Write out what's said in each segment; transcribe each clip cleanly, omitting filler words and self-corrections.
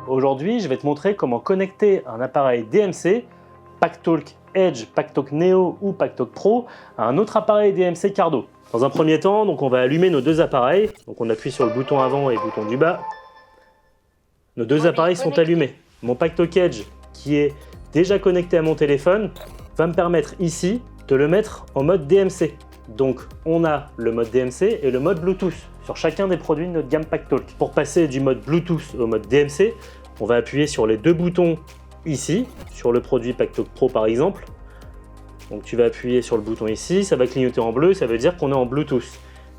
Aujourd'hui, je vais te montrer comment connecter un appareil DMC, Pactalk Edge, Pactalk Neo ou Pactalk Pro à un autre appareil DMC Cardo. Dans un premier temps, donc on va allumer nos deux appareils. Donc on appuie sur le bouton avant et le bouton du bas. Nos deux appareils sont allumés. Mon Pactalk Edge, qui est déjà connecté à mon téléphone, va me permettre ici de le mettre en mode DMC. Donc on a le mode DMC et le mode Bluetooth sur chacun des produits de notre gamme Pactalk. Pour passer du mode Bluetooth au mode DMC, on va appuyer sur les deux boutons ici, sur le produit Pactalk Pro par exemple. Donc tu vas appuyer sur le bouton ici, ça va clignoter en bleu, ça veut dire qu'on est en Bluetooth.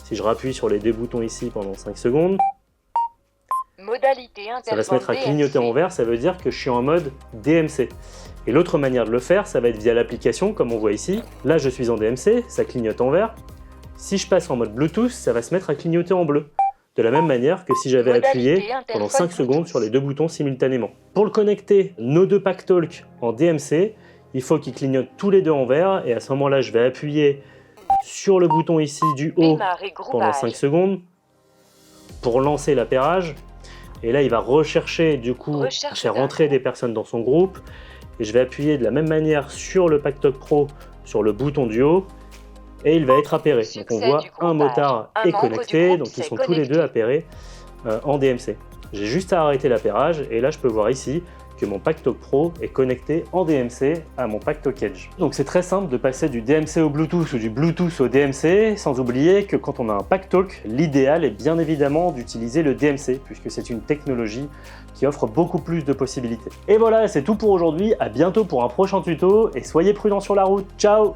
Si je rappuie sur les deux boutons ici pendant 5 secondes, ça va se mettre à clignoter en vert, ça veut dire que je suis en mode DMC. Et l'autre manière de le faire, ça va être via l'application, comme on voit ici. Là, je suis en DMC, ça clignote en vert. Si je passe en mode Bluetooth, ça va se mettre à clignoter en bleu. De la même manière que si j'avais appuyé pendant 5 secondes sur les deux boutons simultanément. Pour le connecter, nos deux Pactalk en DMC, il faut qu'ils clignotent tous les deux en vert. Et à ce moment-là, je vais appuyer sur le bouton ici du haut pendant 5 secondes pour lancer l'appairage. Et là, il va rechercher du coup à faire rentrer des personnes dans son groupe. Et je vais appuyer de la même manière sur le Pactalk Pro, sur le bouton du haut, et il va être appairé. Donc on voit un motard est connecté, donc ils sont tous les deux appairés en DMC. J'ai juste à arrêter l'appairage, et là je peux voir ici que mon Pactalk Pro est connecté en DMC à mon Pactalk Edge. Donc c'est très simple de passer du DMC au Bluetooth ou du Bluetooth au DMC, sans oublier que quand on a un Pactalk, l'idéal est bien évidemment d'utiliser le DMC, puisque c'est une technologie qui offre beaucoup plus de possibilités. Et voilà, c'est tout pour aujourd'hui, à bientôt pour un prochain tuto, et soyez prudents sur la route, ciao!